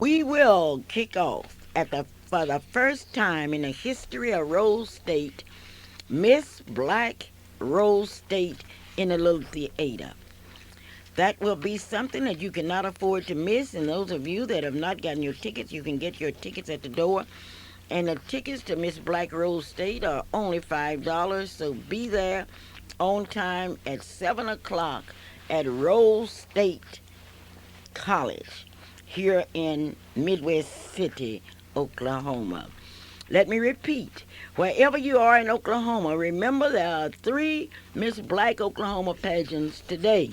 We will kick off for the first time in the history of Rose State, Miss Black Rose State in the Little Theater. That will be something that you cannot afford to miss. And those of you that have not gotten your tickets, you can get your tickets at the door. And the tickets to Miss Black Rose State are only $5. So be there on time at 7 o'clock at Rose State College here in Midwest City, Oklahoma. Let me repeat. Wherever you are in Oklahoma, remember there are three Miss Black Oklahoma pageants today.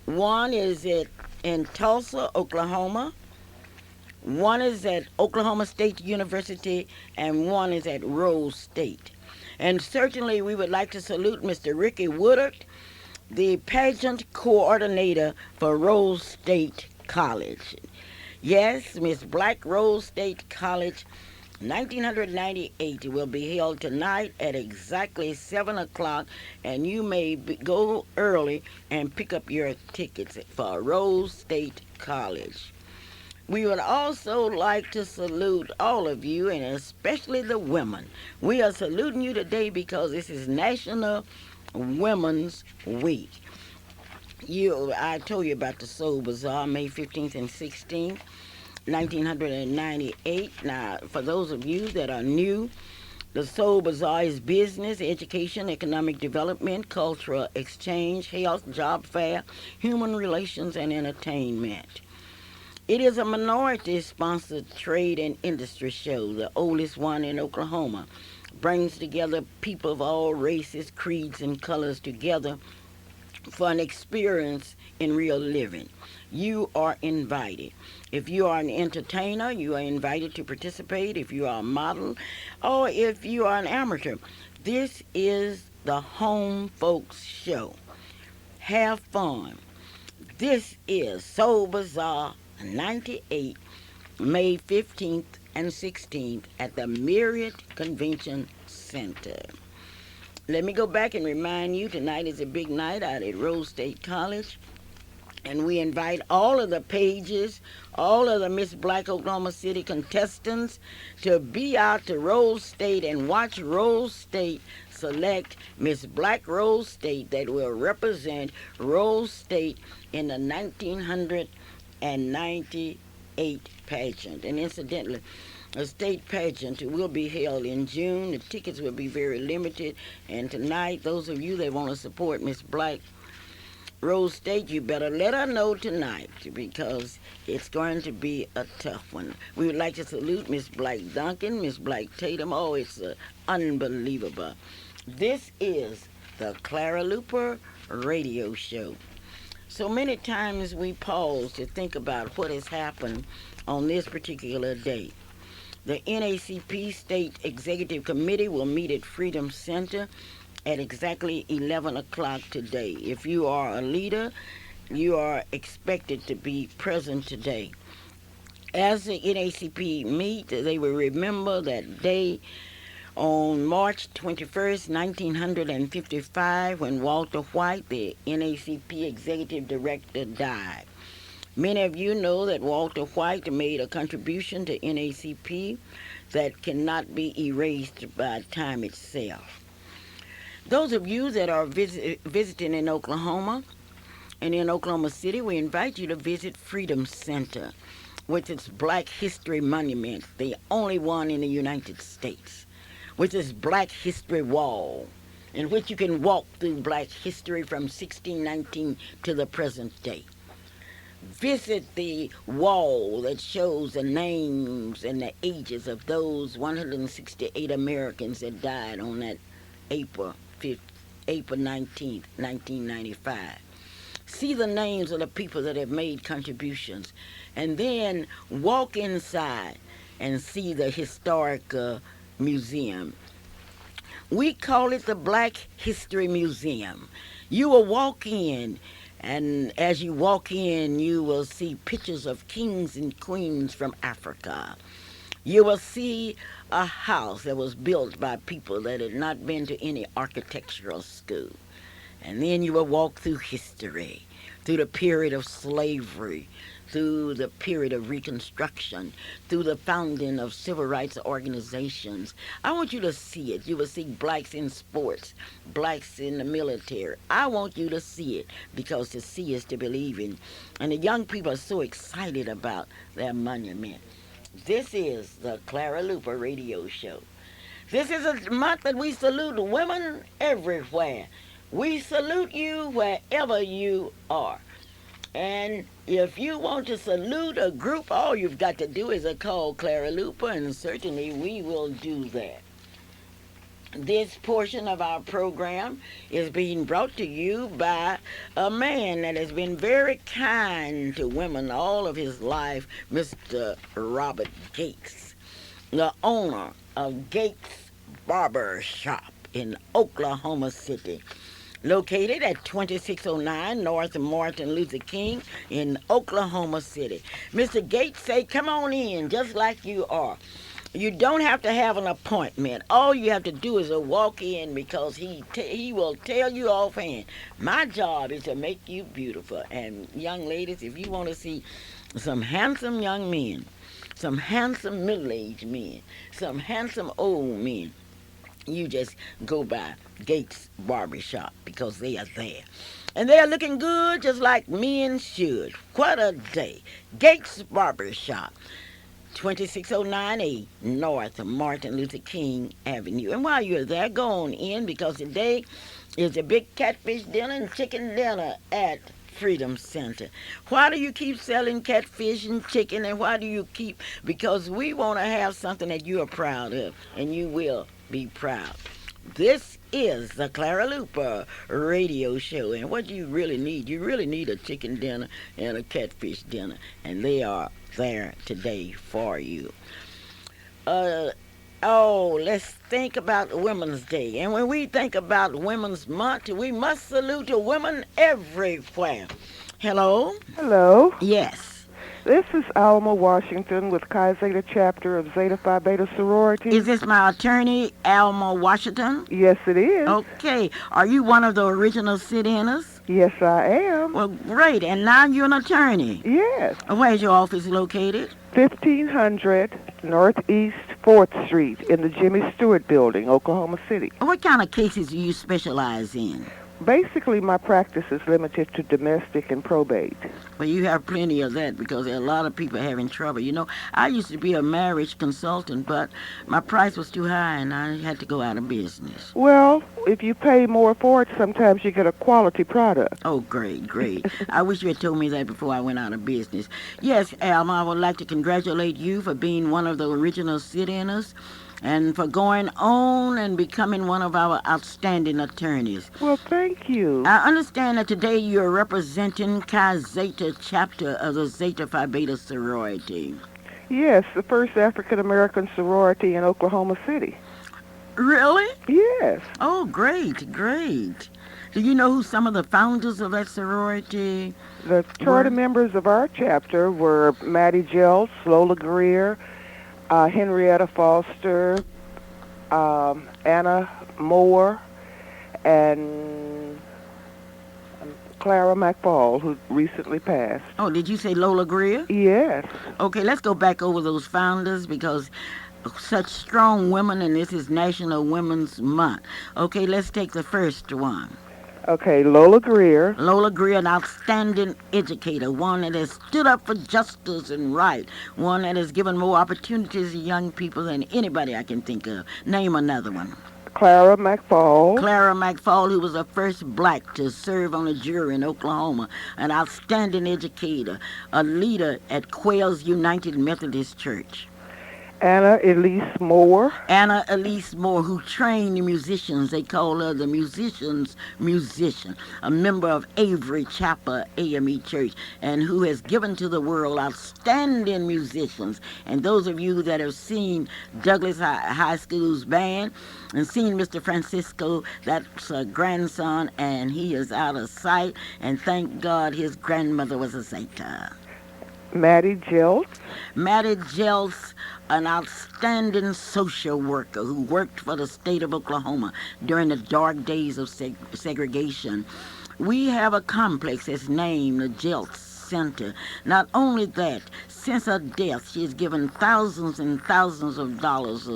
One is in Tulsa, Oklahoma. One is at Oklahoma State University, and one is at Rose State. And certainly we would like to salute Mr. Ricky Woodard, the pageant coordinator for Rose State College. Yes, Miss Black Rose State College 1998 will be held tonight at exactly 7 o'clock, and you may go early and pick up your tickets for Rose State College. We would also like to salute all of you, and especially the women. We are saluting you today because this is National Women's Week. I told you about the Soul Bazaar, May 15th and 16th. 1998. Now, for those of you that are new, the Soul Bazaar is business, education, economic development, cultural exchange, health, job fair, human relations, and entertainment. It is a minority-sponsored trade and industry show, the oldest one in Oklahoma. Brings together people of all races, creeds, and colors together for an experience in real living. You are invited. If you are an entertainer, you are invited to participate. If you are a model, or if you are an amateur, this is the Home Folks Show. Have fun. This is Soul Bazaar 98, May 15th and 16th at the Myriad Convention Center. Let me go back and remind you, tonight is a big night out at Rose State College. And we invite all of the pages, all of the Miss Black Oklahoma City contestants to be out to Rose State and watch Rose State select Miss Black Rose State that will represent Rose State in the 1998 pageant. And incidentally, a state pageant will be held in June. The tickets will be very limited. And tonight, those of you that want to support Miss Black Rose State, you better let her know tonight because it's going to be a tough one. We would like to salute Miss Black Duncan, Miss Black Tatum. Oh, it's unbelievable. This is the Clara Luper radio show. So many times we pause to think about what has happened on this particular day. The NACP State Executive Committee will meet at Freedom Center at exactly 11 o'clock today. If you are a leader, you are expected to be present today. As the NACP meet, they will remember that day on March 21st, 1955, when Walter White, the NACP Executive Director, died. Many of you know that Walter White made a contribution to NACP that cannot be erased by time itself. Those of you that are visiting in Oklahoma and in Oklahoma City, we invite you to visit Freedom Center with its Black History Monument, the only one in the United States, with its Black History Wall, in which you can walk through Black history from 1619 to the present day. Visit the wall that shows the names and the ages of those 168 Americans that died on that April 19th, 1995. See the names of the people that have made contributions, and then walk inside and see the historic museum. We call it the Black History Museum. You will walk in, and as you walk in, you will see pictures of kings and queens from Africa. You will see a house that was built by people that had not been to any architectural school. And then you will walk through history, through the period of slavery, through the period of Reconstruction, through the founding of civil rights organizations. I want you to see it. You will see blacks in sports, blacks in the military. I want you to see it because to see is to believe in. And the young people are so excited about their monument. This is the Clara Luper Radio Show. This is a month that we salute women everywhere. We salute you wherever you are. And if you want to salute a group, all you've got to do is call Clara Luper, and certainly we will do that. This portion of our program is being brought to you by a man that has been very kind to women all of his life, Mr. Robert Gates, the owner of Gates Barber Shop in Oklahoma City, located at 2609 North Martin Luther King in Oklahoma City. Mr. Gates say, come on in just like you are. You don't have to have an appointment. All you have to do is walk in because he will tell you offhand, my job is to make you beautiful. And young ladies, if you want to see some handsome young men, some handsome middle-aged men, some handsome old men, you just go by Gates Barbershop because they are there. And they are looking good just like men should. What a day. Gates Barbershop. 2609A North Martin Luther King Avenue. And while you're there, go on in because today is a big catfish dinner and chicken dinner at Freedom Center. Why do you keep selling catfish and chicken, and why do you keep? Because we want to have something that you are proud of, and you will be proud. This is the Clara Luper Radio Show, and what do you really need? You really need a chicken dinner and a catfish dinner, and they are there today for you. Let's think about Women's Day. And when we think about Women's Month, we must salute the women everywhere. Hello? Hello. Yes. This is Alma Washington with Chi Zeta chapter of Zeta Phi Beta sorority. Is this my attorney, Alma Washington? Yes, it is. Okay. Are you one of the original sit-inners? Yes, I am. Well, great. And now you're an attorney? Yes. Where's your office located? 1500 Northeast 4th Street in the Jimmy Stewart Building, Oklahoma City. What kind of cases do you specialize in? Basically, my practice is limited to domestic and probate. Well, you have plenty of that because there are a lot of people having trouble. You know, I used to be a marriage consultant, but my price was too high and I had to go out of business. Well, if you pay more for it, sometimes you get a quality product. Oh, great, great. I wish you had told me that before I went out of business. Yes, Alma, I would like to congratulate you for being one of the original sit-inners and for going on and becoming one of our outstanding attorneys. Well, thank you. I understand that today you're representing Chi Zeta chapter of the Zeta Phi Beta sorority. Yes, the first African-American sorority in Oklahoma City. Really? Yes. Oh, great, great. Do you know who some of the founders of that sorority The charter members of our chapter were Maddie Jeltz, Lola Greer, Henrietta Foster, Anna Moore, and Clara McFall, who recently passed. Oh, did you say Lola Greer? Yes. Okay, let's go back over those founders because such strong women, and this is National Women's Month. Okay, let's take the first one. Okay, Lola Greer. Lola Greer, an outstanding educator, one that has stood up for justice and right, one that has given more opportunities to young people than anybody I can think of. Name another one. Clara McFall. Clara McFall, who was the first black to serve on a jury in Oklahoma, an outstanding educator, a leader at Quails United Methodist Church. Anna Elise Moore. Anna Elise Moore, who trained the musicians. They call her the musician's musician, a member of Avery Chapel AME Church, and who has given to the world outstanding musicians. And those of you that have seen Douglas High School's band and seen Mr. Francisco, that's a grandson, and he is out of sight. And thank God his grandmother was a Zeta. Maddie Jeltz. Maddie Jeltz, an outstanding social worker who worked for the state of Oklahoma during the dark days of segregation. We have a complex that's named the Jeltz center. Not only that, since her death, she has given thousands and thousands of dollars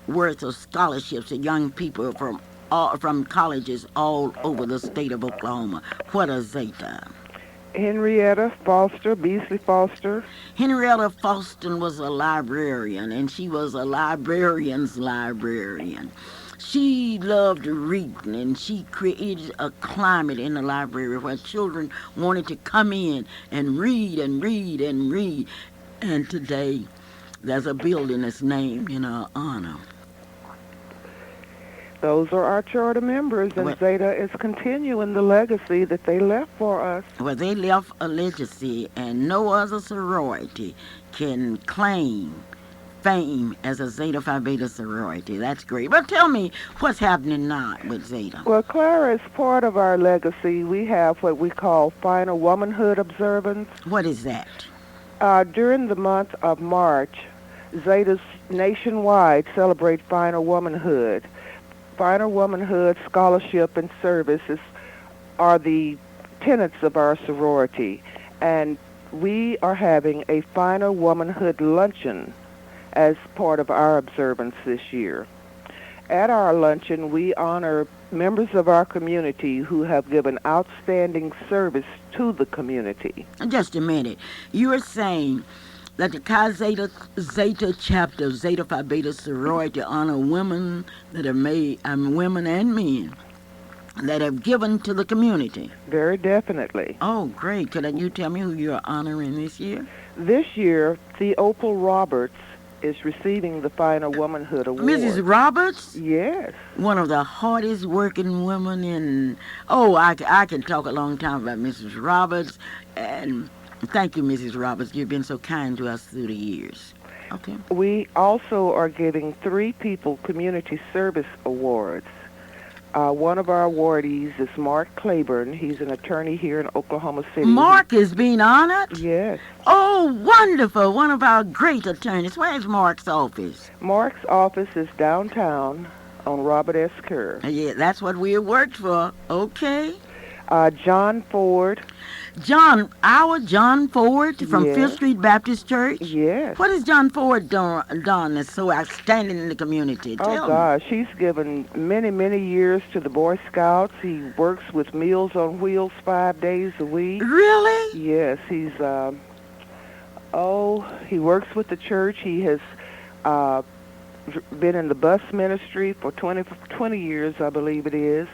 worth of scholarships to young people from colleges all over the state of Oklahoma. What a Zeta. Henrietta Foster, Beasley Foster. Henrietta Foster was a librarian, and she was a librarian's librarian. She loved reading, and she created a climate in the library where children wanted to come in and read and read and read. And today, there's a building that's named in her honor. Those are our charter members, and Zeta is continuing the legacy that they left for us. Well, they left a legacy, and no other sorority can claim fame as a Zeta Phi Beta sorority. That's great. But tell me, what's happening now with Zeta? Well, Clara, as part of our legacy, we have what we call Final Womanhood Observance. What is that? During the month of March, Zetas nationwide celebrate Final Womanhood. Final Womanhood Scholarship and Services are the tenets of our sorority, and we are having a Final Womanhood Luncheon as part of our observance this year. At our luncheon, we honor members of our community who have given outstanding service to the community. Just a minute. You are saying that the Chi Zeta chapter of Zeta Phi Beta sorority honor women that have made, women and men that have given to the community. Very definitely. Oh, great. Could you tell me who you're honoring this year? This year, Theopal Roberts is receiving the Final Womanhood Award. Mrs. Roberts? Yes. One of the hardest working women in... Oh, I can talk a long time about Mrs. Roberts. And thank you, Mrs. Roberts. You've been so kind to us through the years. Okay. We also are giving 3 people Community Service Awards. One of our awardees is Mark Claiborne. He's an attorney here in Oklahoma City. Mark is being honored? Yes. Oh, wonderful. One of our great attorneys. Where's Mark's office? Mark's office is downtown on Robert S. Kerr. Yeah, that's what we worked for. Okay. John Ford. Our John Ford from Yes. Fifth Street Baptist Church? Yes. What has John Ford done that's so outstanding in the community? Tell me. Gosh, he's given many, many years to the Boy Scouts. He works with Meals on Wheels 5 days a week. Really? Yes, he's, he works with the church. He has been in the bus ministry for 20 years, I believe it is.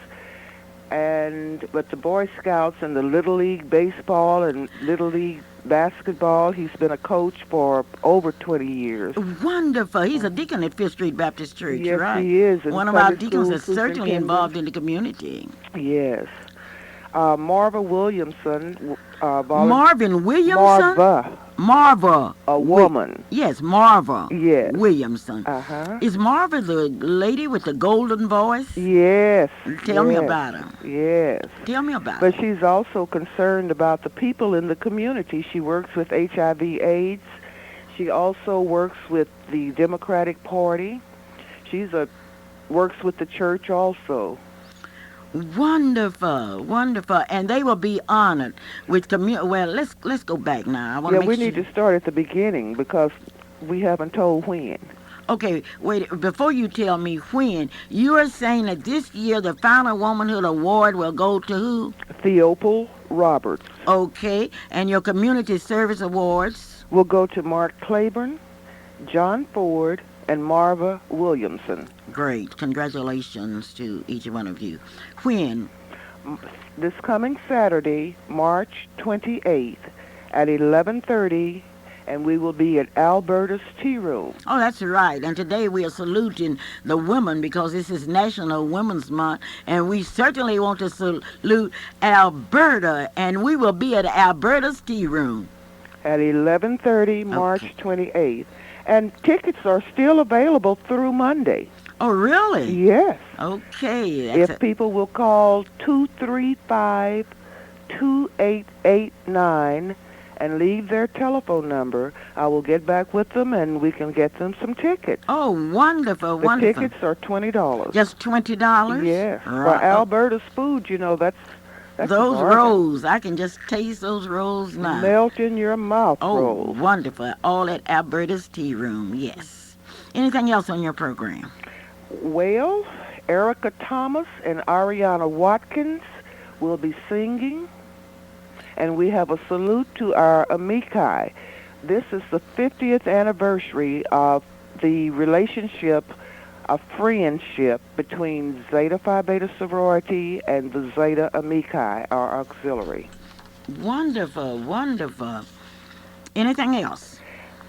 But the Boy Scouts and the Little League Baseball and Little League Basketball, he's been a coach for over 20 years. Wonderful. He's a deacon at Fifth Street Baptist Church, yes, right? He is. One of our deacons is certainly involved in the community. Yes. Marva Williamson. Marvin Williamson? Marva. A woman. Yes, Marva. Yes. Williamson. Uh-huh. Is Marva the lady with the golden voice? Yes. Tell me about her. Yes. Tell me about her. But she's also concerned about the people in the community. She works with HIV/AIDS. She also works with the Democratic Party. Works with the church also. Wonderful, wonderful, and they will be honored with community. Well, let's go back now. We need to start at the beginning because we haven't told when. Okay, wait. Before you tell me when, you are saying that this year the Final Womanhood Award will go to who? Theopal Roberts. Okay, and your Community Service Awards will go to Mark Claiborne, John Ford, and Marva Williamson. Great. Congratulations to each one of you. When? This coming Saturday, March 28th at 11:30, and we will be at Alberta's Tea Room. Oh, that's right. And today we are saluting the women because this is National Women's Month, and we certainly want to salute Alberta, and we will be at Alberta's Tea Room. At 11:30, March 28th. And tickets are still available through Monday. Oh, really? Yes. Okay. If people will call 235-2889 and leave their telephone number, I will get back with them and we can get them some tickets. Oh, wonderful, wonderful. The tickets are $20. Just $20? Yes. Right. For Alberta's food, that's That's a Those bargain. rolls, I can just taste those rolls now. Melt in your mouth Oh, rolls. wonderful. All at Alberta's Tea Room, yes. Anything else on your program? Well, Erica Thomas and Ariana Watkins will be singing, and we have a salute to our amici. This is the 50th anniversary of the relationship, a friendship between Zeta Phi Beta sorority and the Zeta Amici, our auxiliary. Wonderful, wonderful. Anything else?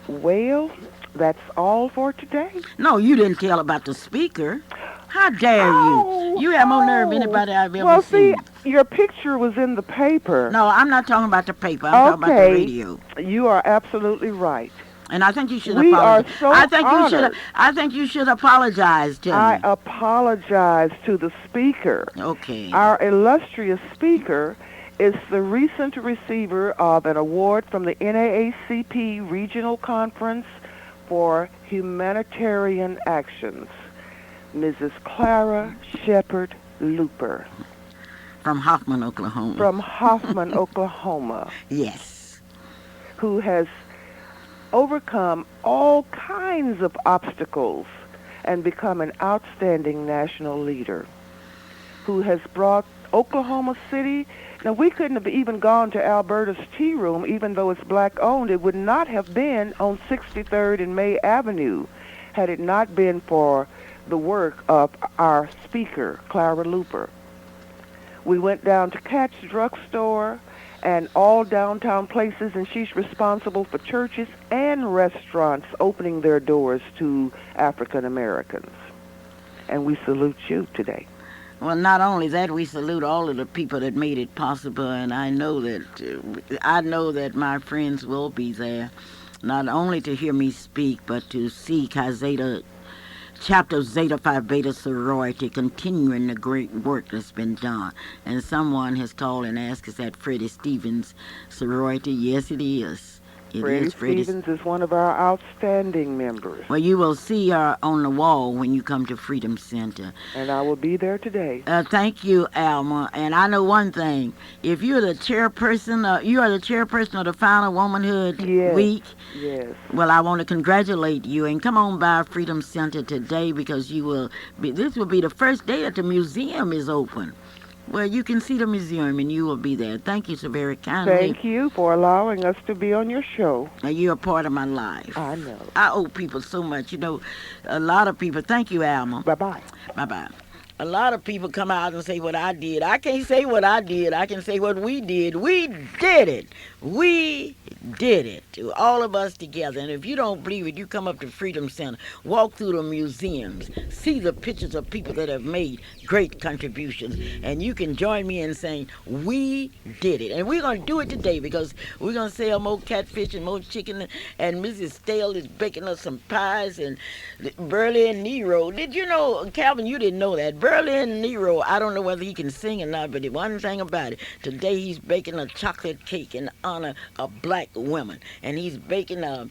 Well, that's all for today. No, you didn't tell about the speaker. How dare you? Oh, You have more nerve than oh. anybody I've ever Well, see, seen. your picture was in the paper. No, I'm not talking about the paper. I'm talking about the Okay, radio. you are absolutely right. And I think you should We are apologize. so honored. I think you should apologize to I me. apologize to the speaker. Okay. Our illustrious speaker is the recent receiver of an award from the NAACP Regional Conference for Humanitarian Actions, Mrs. Clara Shepherd Luper From Hoffman, Oklahoma. from Hoffman, Oklahoma, Yes. who has overcome all kinds of obstacles and become an outstanding national leader, who has brought Oklahoma City. Now, we couldn't have even gone to Alberta's Tea Room, even though it's black-owned. It would not have been on 63rd and May Avenue had it not been for the work of our speaker, Clara Luper. We went down to Cat's Drugstore and all downtown places, and she's responsible for churches and restaurants opening their doors to African Americans. And we salute you today. Well, not only that, we salute all of the people that made it possible, and I know that my friends will be there, not only to hear me speak, but to see Chi Zeta chapter of Zeta Phi Beta sorority continuing the great work that's been done. And someone has called and asked, is that Freddie Stevens sorority? Yes, it is. It Freddie is Freddie. Stevens is one of our outstanding members, Well, you will see her on the wall when you come to Freedom Center. and I will be there today. Thank you, Alma. And I know one thing: if you're the chairperson, you are the chairperson of the Final Womanhood Yes, Week. yes. Well, I want to congratulate you and come on by Freedom Center today because you will be. This will be the first day that the museum is open. Well, you can see the museum and you will be there. Thank you so very kindly. Thank you for allowing us to be on your show. You're a part of my life. I know. I owe people so much. You know, a lot of people. Thank you, Alma. Bye-bye. Bye-bye. A lot of people come out and say what I did. I can't say what I did. I can say what we did. We did it. We did it. All of us together. And if you don't believe it, you come up to Freedom Center, walk through the museums, see the pictures of people that have made great contributions, and you can join me in saying, we did it. And we're going to do it today because we're going to sell more catfish and more chicken, and Mrs. Stale is baking us some pies, and Burley and Nero. Did you know, Calvin, you didn't know that. Burley and Nero, I don't know whether he can sing or not, but the one thing about it, today he's baking a chocolate cake in honor of black women, and he's baking a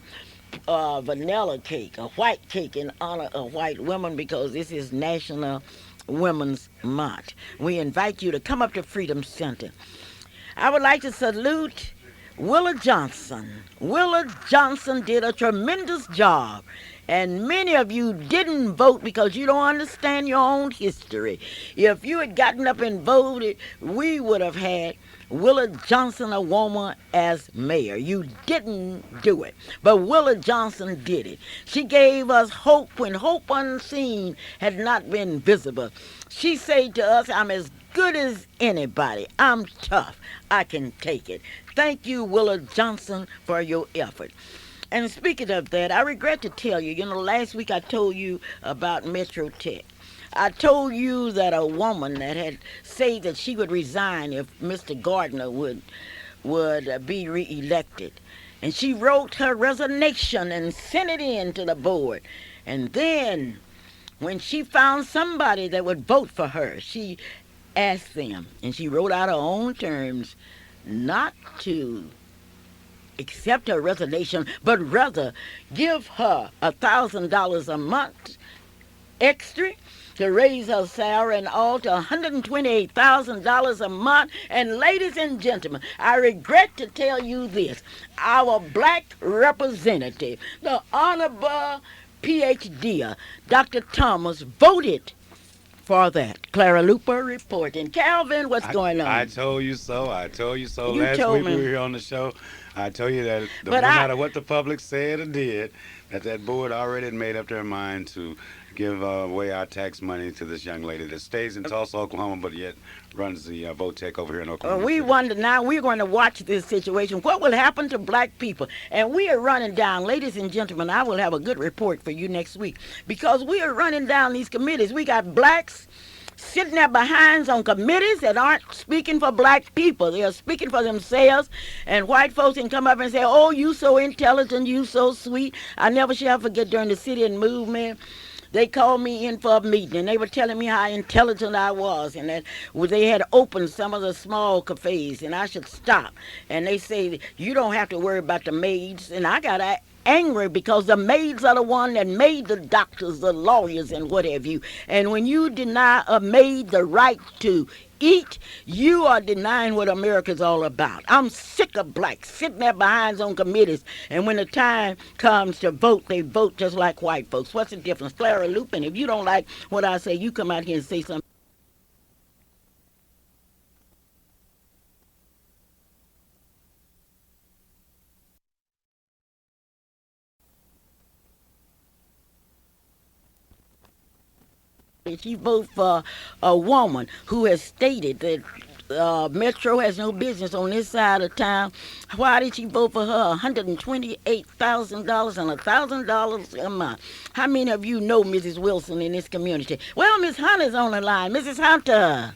vanilla cake, a white cake in honor of white women because this is National Women's Month. We invite you to come up to Freedom Center. I would like to salute Willa Johnson. Willa Johnson did a tremendous job. And many of you didn't vote because you don't understand your own history. If you had gotten up and voted, we would have had Willa Johnson, a woman, as mayor. You didn't do it. But Willa Johnson did it. She gave us hope when hope unseen had not been visible. She said to us, I'm as good as anybody. I'm tough. I can take it. Thank you, Willa Johnson, for your effort. And speaking of that, I regret to tell you, last week I told you about Metro Tech. I told you that a woman that had said that she would resign if Mr. Gardner would be reelected. And she wrote her resignation and sent it in to the board. And then when she found somebody that would vote for her, she asked them, and she wrote out her own terms, not to accept her resignation, but rather give her $1,000 a month extra to raise her salary and all to $128,000 a month. And ladies and gentlemen, I regret to tell you this. Our black representative, the Honorable PhD, Dr. Thomas, voted for that. Clara Luper reporting. Calvin, what's going I on? told you so. I told you so. You Last told week we were me. here on the show. I told you that no But I, matter what the public said or did, that board already had made up their mind to give away our tax money to this young lady that stays in Tulsa, Oklahoma, but yet runs the vote tech over here in Oklahoma we City. wonder now, we're going to watch this situation. What will happen to black people? And we are running down, ladies and gentlemen, I will have a good report for you next week because we are running down these committees. We got blacks sitting there behinds on committees that aren't speaking for black people. They are speaking for themselves. And white folks can come up and say, oh, you so intelligent, you so sweet. I never shall forget during the sit-in movement, they called me in for a meeting, and they were telling me how intelligent I was, and that they had opened some of the small cafes, and I should stop. And they say, you don't have to worry about the maids. And I got angry because the maids are the one that made the doctors, the lawyers, and what have you. And when you deny a maid the right to eat, you are denying what America's all about. I'm sick of blacks sitting there behind on committees, and when the time comes to vote, they vote just like white folks. What's the difference? Clara Lupin, if you don't like what I say, you come out here and say something. She vote for a woman who has stated that Metro has no business on this side of town. Why did she vote for her? $128,000 and $1,000 a month. How many of you know Mrs. Wilson in this community? Well, Miss Hunter's on the line. Mrs. Hunter.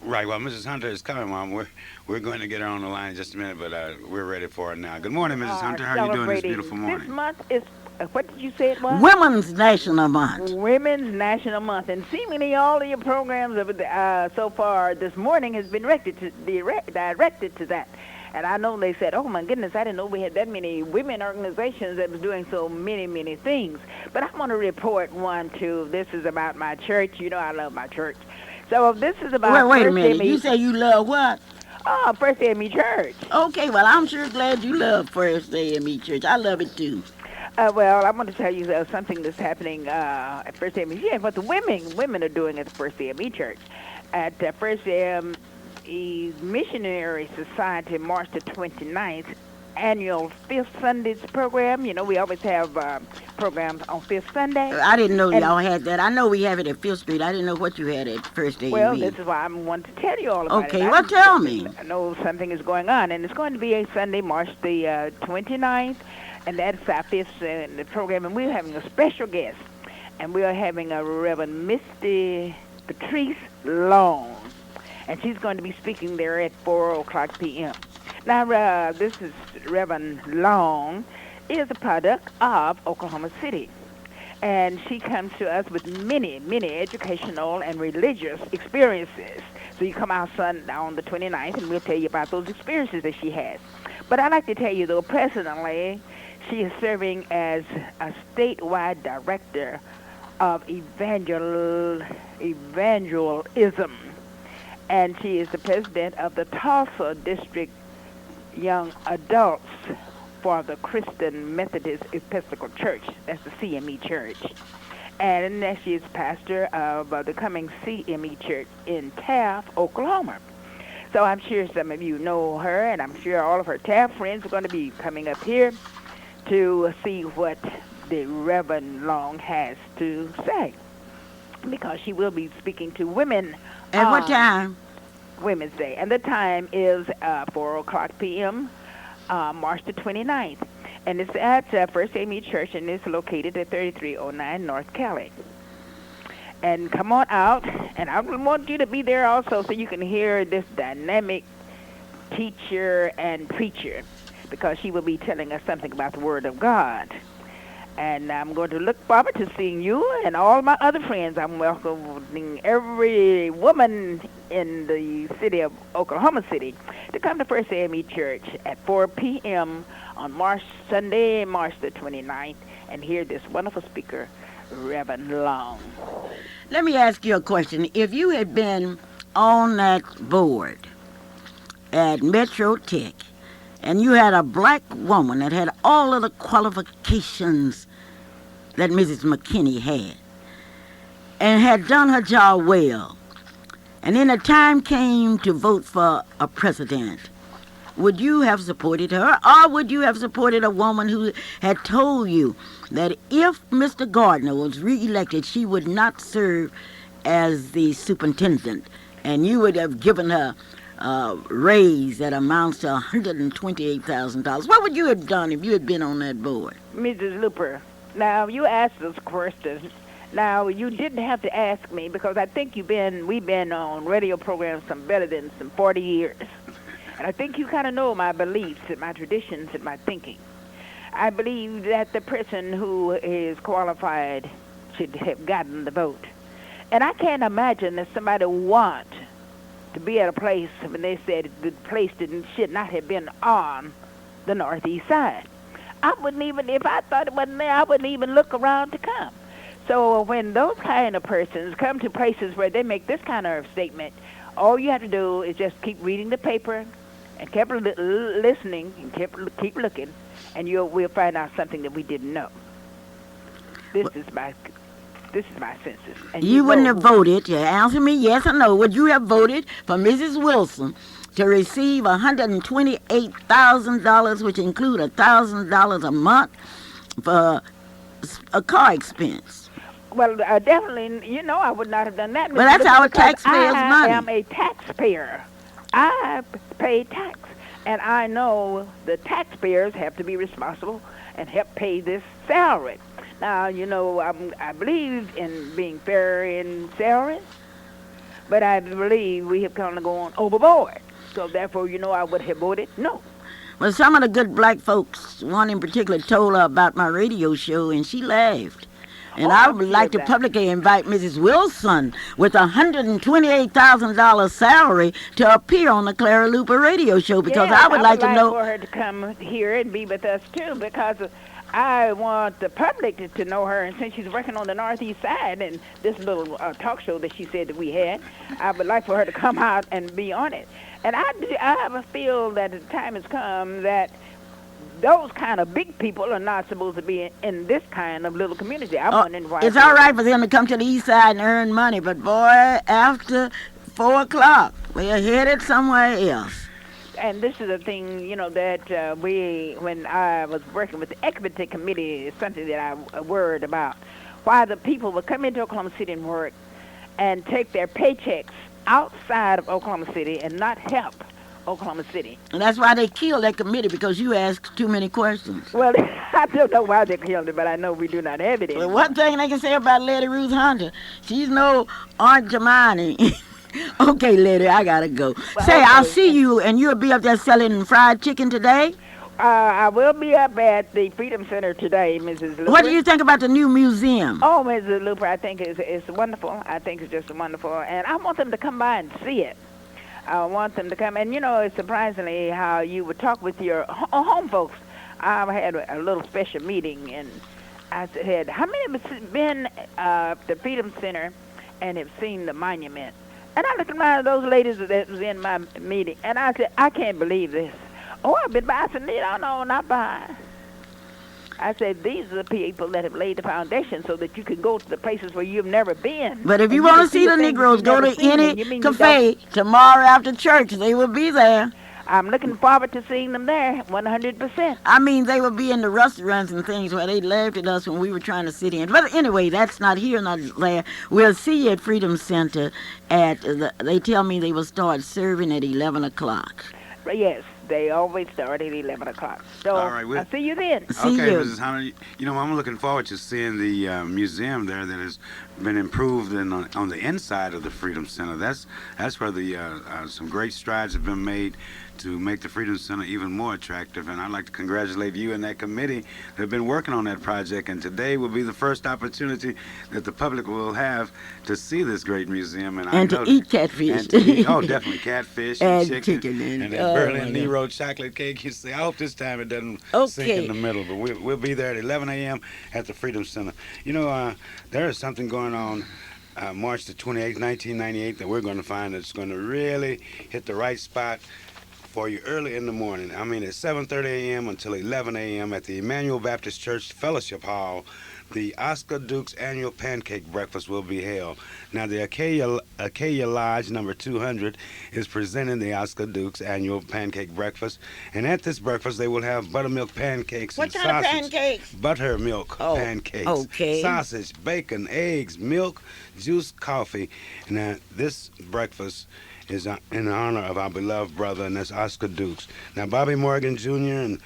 Right. Well, Mrs. Hunter is coming, Mom. We're going to get her on the line in just a minute, but we're ready for her now. Good morning, Mrs. Hunter. How are you doing this beautiful This morning? month is, what did you say it was? Women's National Month. Women's National Month. And seemingly all of your programs so far this morning has been directed to that. And I know they said, oh, my goodness, I didn't know we had that many women organizations that was doing so many, many things. But I want to report one, too. This is about my church. You know I love my church. So this is about Wait a First minute. AME. You say you love what? Oh, First AME Church. Okay, well, I'm sure glad you love First AME Church. I love it too. Well, I want to tell you something that's happening at First AME. Yeah, what the women are doing at the First AME Church. At First AME Missionary Society, March the 29th, annual Fifth Sundays program. You know, we always have programs on Fifth Sunday. I didn't know And- y'all had that. I know we have it at Fifth Street. I didn't know what you had at First AME. Well, this is why I want to tell you all about it. Okay, well, tell me. I know something is going on, and it's going to be a Sunday, March the 29th, and that's our fifth program, and we're having a special guest, and we are having a Reverend Misty Patrice Long, and she's going to be speaking there at 4 o'clock p.m. Now, this is Reverend Long is a product of Oklahoma City. And she comes to us with many, many educational and religious experiences. So you come out on the 29th, and we'll tell you about those experiences that she has. But I'd like to tell you, though, presently, she is serving as a statewide director of evangelism. And she is the president of the Tulsa District Young Adults for the Christian Methodist Episcopal Church. That's the CME Church. And she is pastor of the coming CME Church in Taft, Oklahoma. So I'm sure some of you know her, and I'm sure all of her Taft friends are going to be coming up here to see what the Reverend Long has to say, because she will be speaking to women. At what time? Women's Day. And the time is 4 o'clock p.m., March the 29th. And it's at First AME Church, and it's located at 3309 North Cali. And come on out, and I want you to be there also so you can hear this dynamic teacher and preacher, because she will be telling us something about the Word of God. And I'm going to look forward to seeing you and all my other friends. I'm welcoming every woman in the city of Oklahoma City to come to First AME Church at 4 p.m. on Sunday, March the 29th, and hear this wonderful speaker, Reverend Long. Let me ask you a question. If you had been on that board at Metro Tech and you had a black woman that had all of the qualifications that Mrs. McKinney had and had done her job well, and then the time came to vote for a president, would you have supported her, or would you have supported a woman who had told you that if Mr. Gardner was reelected, she would not serve as the superintendent, and you would have given her a raise that amounts to $128,000? What would you have done if you had been on that board? Mrs. Luper, now you asked us questions. Now you didn't have to ask me because I think we've been on radio programs some better than some 40 years. And I think you kind of know my beliefs and my traditions and my thinking. I believe that the person who is qualified should have gotten the vote. And I can't imagine that somebody want to be at a place when they said the place should not have been on the northeast side. I wouldn't even, if I thought it wasn't there, I wouldn't even look around to come. So when those kind of persons come to places where they make this kind of statement, all you have to do is just keep reading the paper and keep listening and keep looking, and we'll find out something that we didn't know. This is my census. And You wouldn't have voted. You answer me yes or no. Would you have voted for Mrs. Wilson to receive $128,000, which include $1,000 a month for a car expense? Well, definitely, I would not have done that. Well, that's our taxpayers' money. I am a taxpayer. I pay tax, and I know the taxpayers have to be responsible and help pay this salary. Now, I believe in being fair in salaries, but I believe we have kind of gone overboard. So therefore, I would have voted no. Well, some of the good black folks, one in particular, told her about my radio show, and she laughed. And I would like to publicly invite Mrs. Wilson with a $128,000 salary to appear on the Clara Luper radio show, because I would like to know for her to come here and be with us too, because I want the public to know her. And since she's working on the northeast side and this little talk show that she said that we had, I would like for her to come out and be on it. And I feel that the time has come that those kind of big people are not supposed to be in this kind of little community. I'm wondering why. It's all right for them to come to the east side and earn money, but boy, after 4 o'clock, we're headed somewhere else. And this is a thing, that when I was working with the Equity Committee, is something that I worried about. Why the people would come into Oklahoma City and work and take their paychecks outside of Oklahoma City and not help Oklahoma City. And that's why they killed that committee, because you asked too many questions. Well, I don't know why they killed it, but I know we do not have it anymore. Well, one thing they can say about Lady Ruth Hunter, she's no Aunt Jemima. Okay, lady, I gotta go. Well, Say, okay. I'll see you, and you'll be up there selling fried chicken today? I will be up at the Freedom Center today, Mrs. Luper. What do you think about the new museum? Oh, Mrs. Luper, I think it's wonderful. I think it's just wonderful. And I want them to come by and see it. I want them to come. And, it's surprisingly how you would talk with your home folks. I had a little special meeting, and I said, how many of us have been at the Freedom Center and have seen the monument? And I looked at one of those ladies that was in my meeting, and I said, I can't believe this. Oh, I've been by. I said, no, not by. I said, these are the people that have laid the foundation so that you can go to the places where you've never been. But if you want to see the Negroes, go to any cafe tomorrow after church. They will be there. I'm looking forward to seeing them there, 100%. I mean, they will be in the restaurants and things where they laughed at us when we were trying to sit in. But anyway, that's not here, not there. We'll see you at Freedom Center they tell me they will start serving at 11 o'clock. Yes, they always start at 11 o'clock. So All right, I'll see you then. See you. Mrs. Hunter, I'm looking forward to seeing the museum there that has been improved on the inside of the Freedom Center. That's where the some great strides have been made to make the Freedom Center even more attractive. And I'd like to congratulate you and that committee that have been working on that project. And today will be the first opportunity that the public will have to see this great museum. And I to know eat catfish. and to eat, oh, definitely catfish and And chicken, chicken and that oh my Berlin God. Nero chocolate cake. You see, I hope this time it doesn't sink in Okay. the middle. But we'll be there at 11 a.m. at the Freedom Center. You know, there is something going on March the 28th, 1998, that we're going to find that's going to really hit the right spot for you early in the morning. I mean, at 7:30 a.m. until 11 a.m. at the Emmanuel Baptist Church Fellowship Hall, the Oscar Duke's annual pancake breakfast will be held. Now, the Acacia Lodge number 200 is presenting the Oscar Duke's annual pancake breakfast, and at this breakfast they will have buttermilk pancakes What and kind of sausage. pancakes? Buttermilk Oh, pancakes, okay. sausage, bacon, eggs, milk, juice, coffee. Now, this breakfast is in honor of our beloved brother, and that's Oscar Dukes. Now, Bobby Morgan Jr. and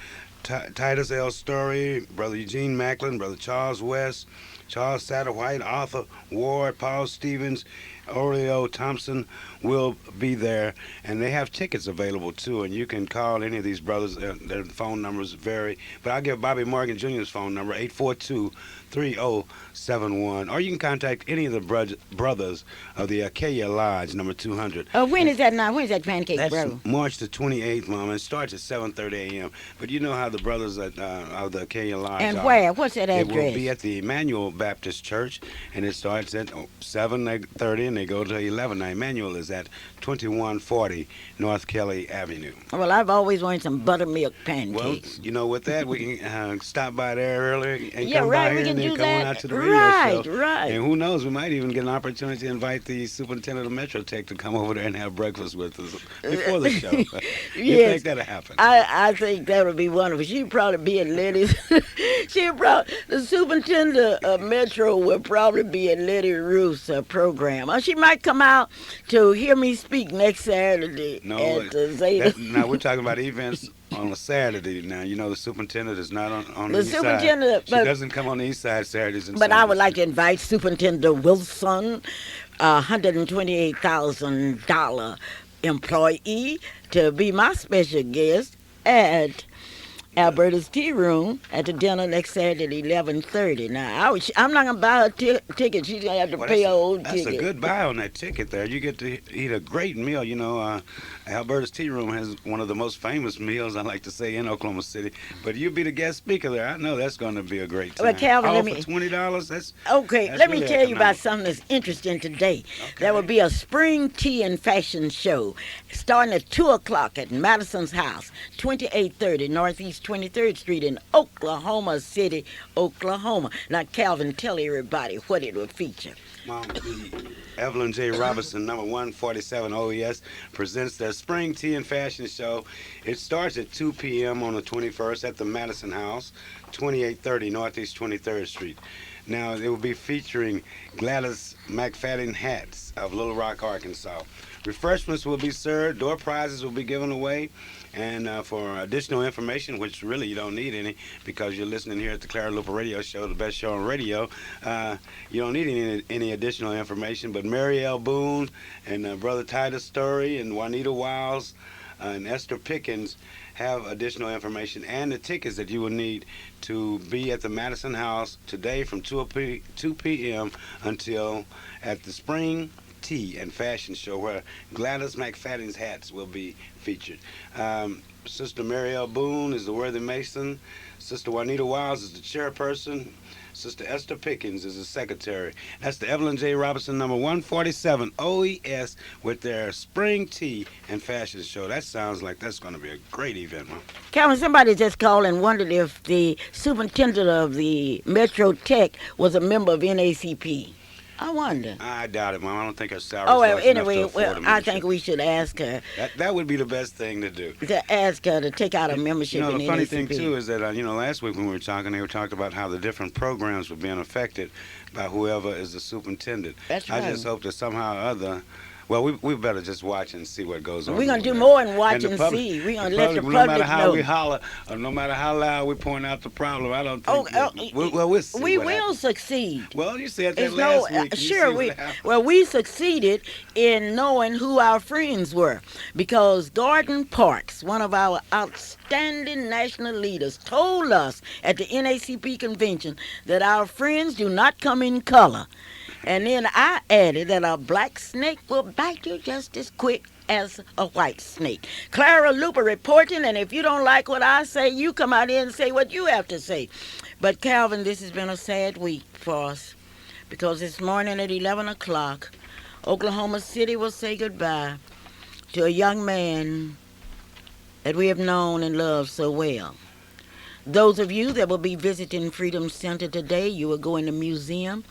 Titus L. Story, Brother Eugene Macklin, Brother Charles West, Charles Satterwhite, Arthur Ward, Paul Stevens, Oreo Thompson will be there, and they have tickets available too, and you can call any of these brothers. Their phone numbers vary, but I'll give Bobby Morgan Jr.'s phone number, 842-3071, or you can contact any of the brothers of the Acacia Lodge number 200. When is that now? When is that pancake, That's bro? March the 28th, Mama. It starts at 7:30 a.m. But you know how the brothers of the Acacia Lodge And are. where? What's that It will address? be at the Emmanuel Baptist Church, and it starts at 7:30, and they go to 11. Now, Emmanuel is at 2140 North Kelly Avenue. Well, I've always wanted some buttermilk Well, pancakes. you know, with that, we can stop by there early and Yeah, come right, by we here can and then do come on that. out to the radio Right, show. right. And who knows, we might even get an opportunity to invite the superintendent of Metro Tech to come over there and have breakfast with us before the show. You Yes. think that'll happen? I think that would be wonderful. She'd probably be at Letty's. The superintendent of Metro will probably be at Letty Ruth's program. Or she might come out to hear me speak next Saturday No, at Zeta. now we're talking about events on a Saturday. Now, you know the superintendent is not on The the east side. superintendent, She but- doesn't come on the east side Saturdays and But I would Sundays. like to invite Superintendent Wilson, $128,000 employee, to be my special guest at Alberta's Tea Room at the dinner next Saturday at 11:30. Now, I'm not going to buy her ticket. She's going to have to Well, pay her that's old That's ticket. a good buy on that ticket there. You get to eat a great meal. You know, Alberta's Tea Room has one of the most famous meals, I like to say, in Oklahoma City. But you'll be the guest speaker there. I know that's going to be a great time. Well, Calvin, All let for me- $20, that's Okay, That's let me really tell you about economical. something that's interesting today. Okay. There will be a spring tea and fashion show starting at 2 o'clock at Madison's house, 2830 Northeast 23rd Street in Oklahoma City, Oklahoma. Now, Calvin, tell everybody what it will feature. The Evelyn J. Robinson, number 147 OES, presents their Spring Tea and Fashion Show. It starts at 2 p.m. on the 21st at the Madison House, 2830 Northeast 23rd Street. Now, it will be featuring Gladys McFadden hats of Little Rock, Arkansas. Refreshments will be served, door prizes will be given away, and for additional information, which really you don't need any because you're listening here at the Clara Luper Radio Show, the best show on radio, you don't need any additional information, but Mary L. Boone and Brother Titus Story and Juanita Wiles and Esther Pickens have additional information and the tickets that you will need to be at the Madison House today from 2 p.m. until at the Spring Tea and Fashion Show, where Gladys McFadden's hats will be featured. Sister Mary L. Boone is the worthy mason. Sister Juanita Wiles is the chairperson. Sister Esther Pickens is the secretary. That's the Evelyn J. Robinson, number 147 OES, with their Spring Tea and Fashion Show. That sounds like that's going to be a great event, man. Calvin, somebody just called and wondered if the superintendent of the Metro Tech was a member of NACP. I wonder. I doubt it, Mom. I don't think her salary Oh, well, is large enough anyway, to afford well, a I membership. think we should ask her That would be the best thing to do. to take out a membership You know, in the funny NACP. thing, too, is that, last week when we were talking, they were talking about how the different programs were being affected by whoever is the superintendent. That's I right. just hope that somehow or other Well, we better just watch and see what goes on. We're going over to do there. more than watch And and the public, see. We're the going to let the public, no matter public how we know. holler, or no matter how loud we point out the problem, I don't Oh, think that. We'll see we what will happens. succeed. Well, you said that It's no last week. You sure see what we happened. well we succeeded in knowing who our friends were because Gordon Parks, one of our outstanding national leaders, told us at the NACP convention that our friends do not come in color. And then I added that a black snake will bite you just as quick as a white snake. Clara Luper reporting, and if you don't like what I say, you come out here and say what you have to say. But Calvin, this has been a sad week for us because this morning at 11 o'clock, Oklahoma City will say goodbye to a young man that we have known and loved so well. Those of you that will be visiting Freedom Center today, you will go in the museum.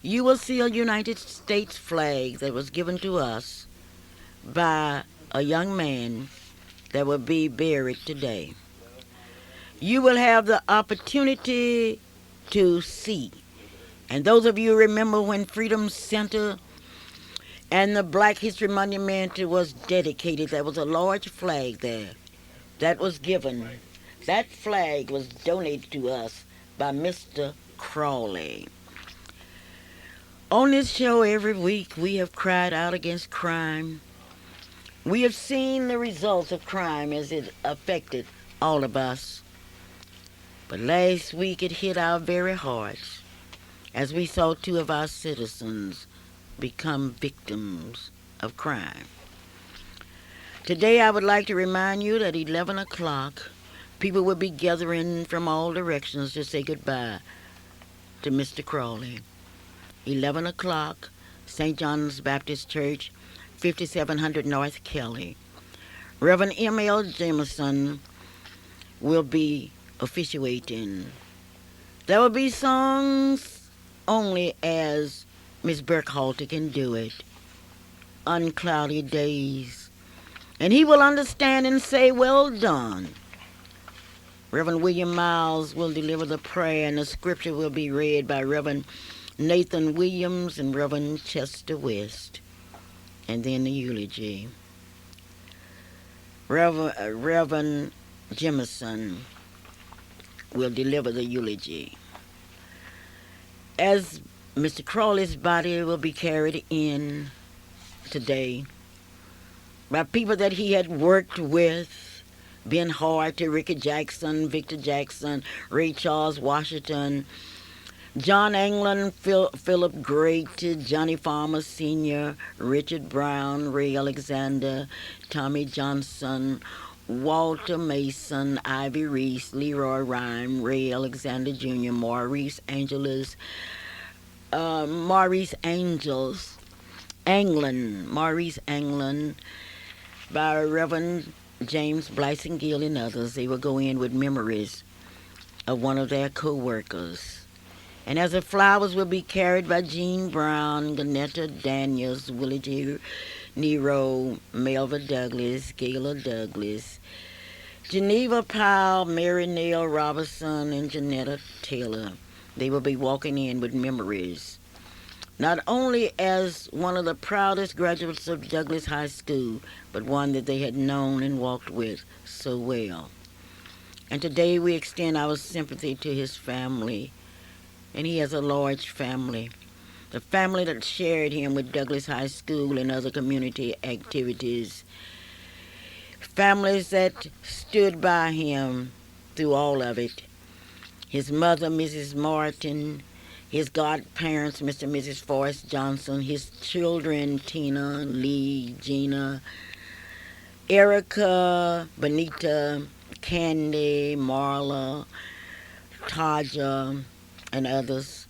You will see a United States flag that was given to us by a young man that will be buried today. You will have the opportunity to see. And those of you remember when Freedom Center and the Black History Monument was dedicated, there was a large flag there that was given. That flag was donated to us by Mr. Crawley. On this show every week, we have cried out against crime. We have seen the results of crime as it affected all of us. But last week it hit our very hearts as we saw two of our citizens become victims of crime. Today I would like to remind you that 11 o'clock, people will be gathering from all directions to say goodbye to Mr. Crawley. 11 o'clock, St. John's Baptist Church, 5700 North Kelly. Reverend M.L. Jameson will be officiating. There will be songs only as Miss Burkhalter can do it. Uncloudy days. And he will understand and say, well done. Reverend William Miles will deliver the prayer and the scripture will be read by Reverend Nathan Williams and Reverend Chester West. And then the eulogy. Reverend Jemison will deliver the eulogy. As Mr. Crawley's body will be carried in today by people that he had worked with, Ben Hart, Ricky Jackson, Victor Jackson, Ray Charles Washington, John Anglin, Philip Great, Johnny Farmer Sr., Richard Brown, Ray Alexander, Tommy Johnson, Walter Mason, Ivy Reese, Leroy Rhyme, Ray Alexander Jr., Maurice Angels, Anglin, by Reverend James Blyson Gill and others. They will go in with memories of one of their co-workers. And as the flowers will be carried by Jean Brown, Ganetta Daniels, Willie J. Nero, Melva Douglas, Gayla Douglas, Geneva Powell, Mary Neal Robinson, and Janetta Taylor. They will be walking in with memories, not only as one of the proudest graduates of Douglas High School, but one that they had known and walked with so well. And today we extend our sympathy to his family, and he has a large family. The family that shared him with Douglas High School and other community activities. Families that stood by him through all of it. His mother, Mrs. Martin, his godparents, Mr. and Mrs. Forrest Johnson, his children, Tina, Lee, Gina, Erica, Benita, Candy, Marla, Taja, and others.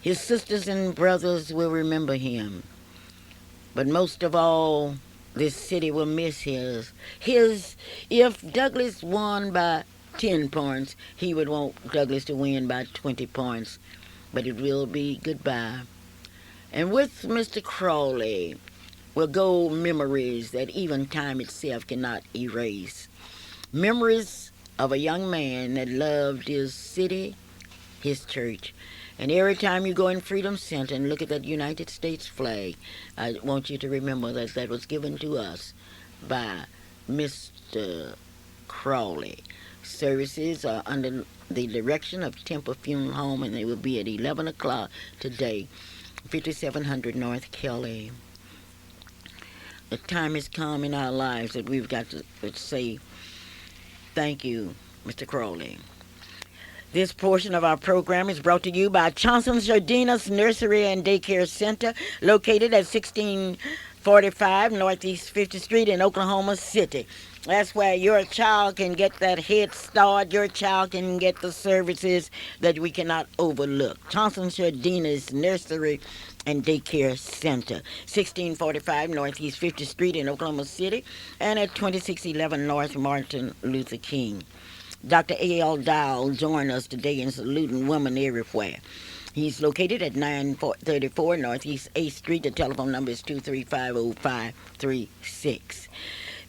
His sisters and brothers will remember him. But most of all, this city will miss if Douglas won by 10 points, he would want Douglas to win by 20 points. But it will be goodbye. And with Mr. Crawley will go memories that even time itself cannot erase. Memories of a young man that loved his city, his church, And every time you go in Freedom Center and look at that United States flag, I want you to remember that that was given to us by Mr. Crawley. Services are under the direction of Temple Funeral Home, and they will be at 11 o'clock today, 5700 North Kelly. The time has come in our lives that we've got to say thank you, Mr. Crowley. This portion of our program is brought to you by Johnson's Jardina's Nursery and Daycare Center, located at 1645 Northeast 50th Street in Oklahoma City. That's where your child can get that head start. Your child can get the services that we cannot overlook. Johnson's Jardina's Nursery and Daycare Center, 1645 Northeast 50th Street in Oklahoma City, and at 2611 North Martin Luther King. Dr. A.L. Dow joined us today in saluting women everywhere. He's located at 934 Northeast 8th Street. The telephone number is 2350536.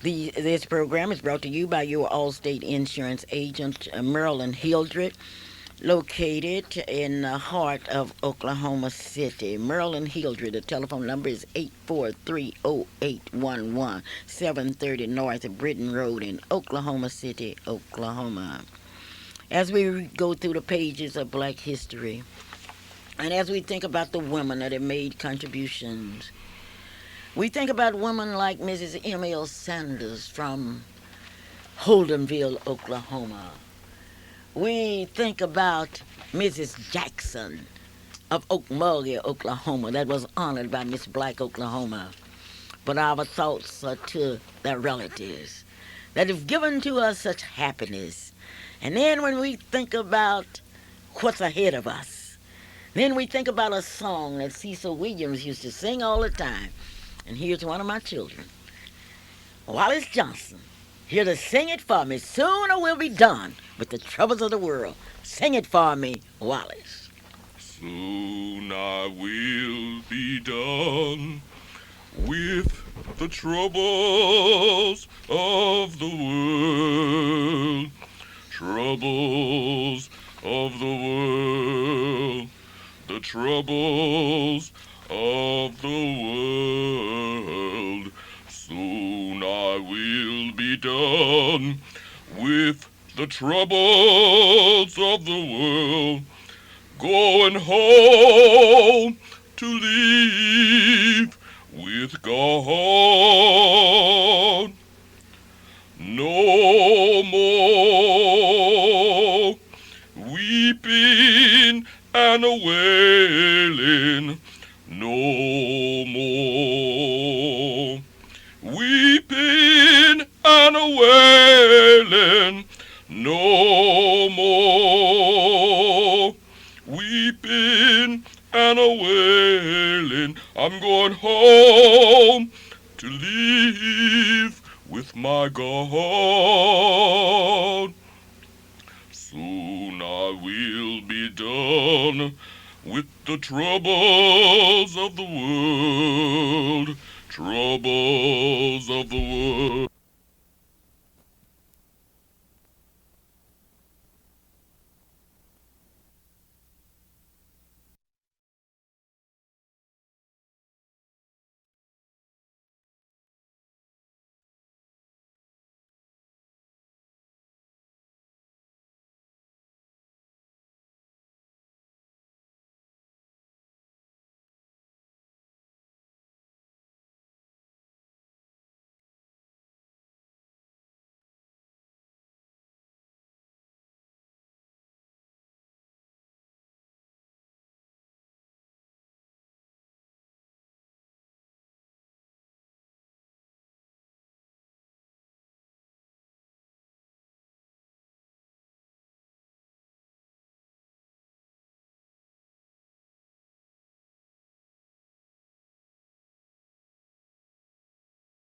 This program is brought to you by your Allstate Insurance agent, Marilyn Hildred, located in the heart of Oklahoma City. Marilyn Hildred, the telephone number is 843-0811, 730 North Britton Road in Oklahoma City, Oklahoma. As we go through the pages of Black history, and as we think about the women that have made contributions, we think about women like Mrs. M.L. Sanders from Holdenville, Oklahoma. We think about Mrs. Jackson of Okmulgee, Oklahoma, that was honored by Miss Black Oklahoma. But our thoughts are to their relatives that have given to us such happiness. And then when we think about what's ahead of us, then we think about a song that Cecil Williams used to sing all the time. And here's one of my children, Wallace Johnson, here to sing it for me. Soon I will be done with the troubles of the world. Sing it for me, Wallace. Soon I will be done with the troubles of the world. Troubles of the world. The troubles of the world. Soon I will be done with the troubles of the world. Going home to live with God. No more weeping and wailing. No more weeping and wailing. No more weeping and wailing. I'm going home to live with my God. Soon I will be done with the troubles of the world. Troubles of the world.